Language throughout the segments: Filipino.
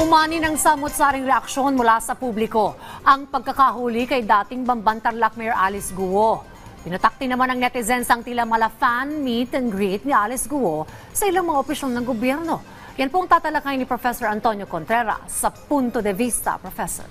Umani ng samot-saring reaksyon mula sa publiko ang pagkakahuli kay dating Bamban-Tarlac Mayor Alice Guo. Pinatakti naman ng netizens ang tila mala fan meet and greet ni Alice Guo sa ilang mga opisyal ng gobyerno. Yan po ang tatalakay ni Professor Antonio Contreras sa Punto de Vista, Professor.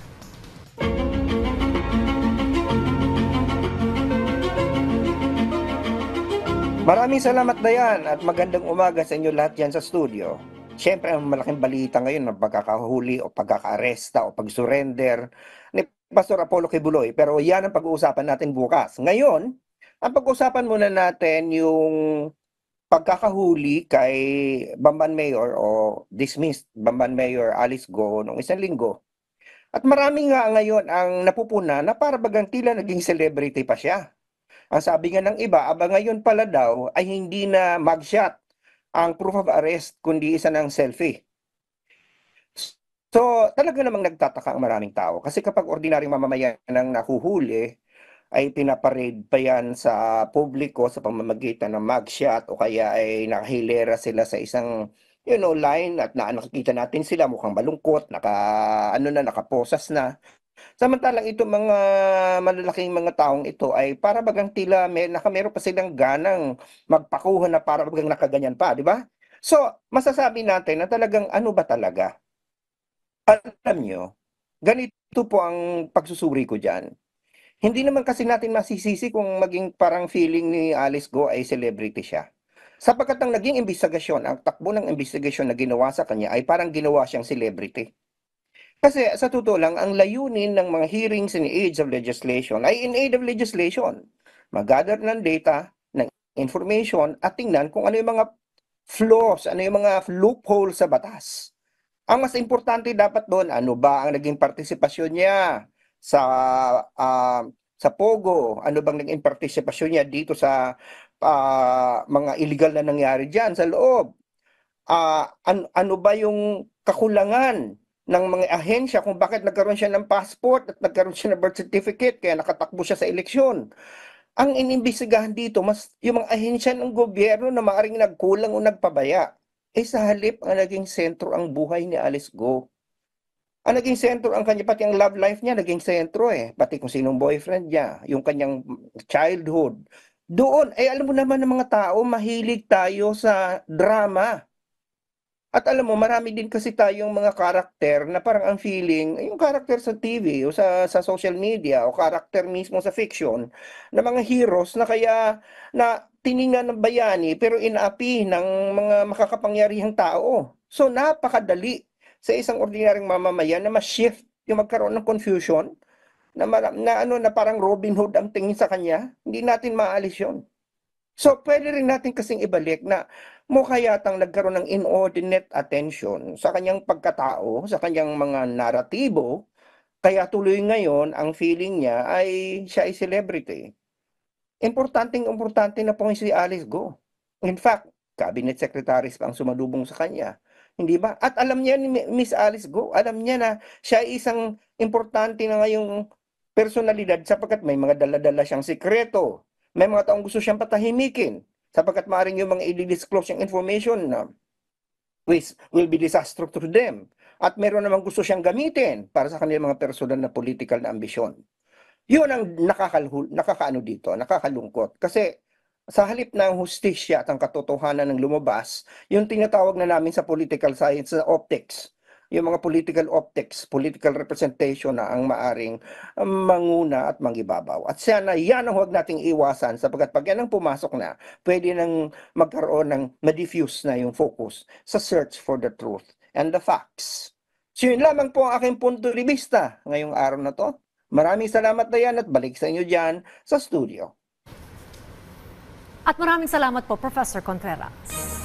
Maraming salamat, Dayan, at magandang umaga sa inyo lahat yan sa studio. Siyempre, ang malaking balita ngayon ng pagkakahuli o pagkakaaresta o pag-surrender ni Pastor Apollo Kibuloy. Pero yan ang pag-uusapan natin bukas. Ngayon, ang pag-uusapan muna natin yung pagkakahuli kay Bamban Mayor o dismissed Bamban Mayor Alice Guo noong isang linggo. At marami nga ngayon ang napupuna na para bagang tila naging celebrity pa siya. Ang sabi nga ng iba, aba ngayon pala daw ay hindi na mugshot ang proof of arrest, kundi isa ng selfie. So, talaga namang nagtataka ang maraming tao. Kasi kapag ordinaryong mamamayan ang nahuhuli, ay pinaparade pa yan sa publiko sa pamamagitan ng mugshot o kaya ay nakahilera sila sa isang line at nakikita natin sila mukhang malungkot, nakaposas na. Samantalang itong mga malalaking mga taong ito ay para bagang tila meron pa silang ganang magpakuha na para bagang nakaganyan pa, di ba? So, masasabi natin na talagang ano ba talaga? Alam nyo, ganito po ang pagsusuri ko dyan. Hindi naman kasi natin masisisi kung maging parang feeling ni Alice Guo ay celebrity siya. Sapagkat ang naging investigasyon, ang takbo ng investigasyon na ginawa sa kanya ay parang ginawa siyang celebrity. Kasi sa totoo lang, ang layunin ng mga hearings in age of legislation ay in aid of legislation. Mag-gather ng data, ng information at tingnan kung ano yung mga flaws, ano yung mga loopholes sa batas. Ang mas importante dapat doon, ano ba ang naging partisipasyon niya sa Pogo? Ano bang naging partisipasyon niya dito sa mga illegal na nangyari dyan sa loob? Ano ba yung kakulangan ng mga ahensya kung bakit nagkaroon siya ng passport at nagkaroon siya ng birth certificate kaya nakatakbo siya sa eleksyon. Ang inimbestigahan dito, mas yung mga ahensya ng gobyerno na maaaring nagkulang o nagpabaya. Sa halip ang naging sentro ang buhay ni Alice Guo. Ang naging sentro ang kanya, pati ang love life niya naging sentro pati kung sinong boyfriend niya, yung kanyang childhood. Doon, alam mo naman ng mga tao, mahilig tayo sa drama. At alam mo, marami din kasi tayong mga karakter na parang ang feeling, yung karakter sa TV o sa social media o karakter mismo sa fiction na mga heroes na kaya na tiningnan ng bayani pero inaapi ng mga makakapangyarihang tao. So napakadali sa isang ordinaryong mamamayan na ma-shift yung magkaroon ng confusion na parang Robin Hood ang tingin sa kanya. Hindi natin maalis yun. So, pwede rin natin kasing ibalik na mukha yatang nagkaroon ng inordinate attention sa kanyang pagkatao, sa kanyang mga naratibo, kaya tuloy ngayon ang feeling niya ay siya ay celebrity. Importante na po si Alice Guo. In fact, cabinet secretaries pa ang sumalubong sa kanya. Hindi ba? At alam niya ni Miss Alice Guo, alam niya na siya ay isang importante na ngayong personalidad sapagkat may mga dala-dala siyang sikreto. May mga taong gusto siyang patahimikin sapagkat maaaring yung mga i-disclose yung information na will be disastrous to them. At meron namang gusto siyang gamitin para sa kanilang mga personal na political na ambisyon. Yun ang nakakalungkot. Kasi sa halip ng hustisya at ang katotohanan ng lumabas, yung tinatawag na namin sa political science na optics, yung mga political optics, political representation na ang maaring manguna at mangibabaw. At sana yan ang huwag nating iwasan sapagkat pag yan ang pumasok na, pwede nang magkaroon ng ma-diffuse na yung focus sa search for the truth and the facts. So yun lamang po ang aking punto de vista ngayong araw na to. Maraming salamat na yan at balik sa inyo dyan sa studio. At maraming salamat po, Professor Contreras.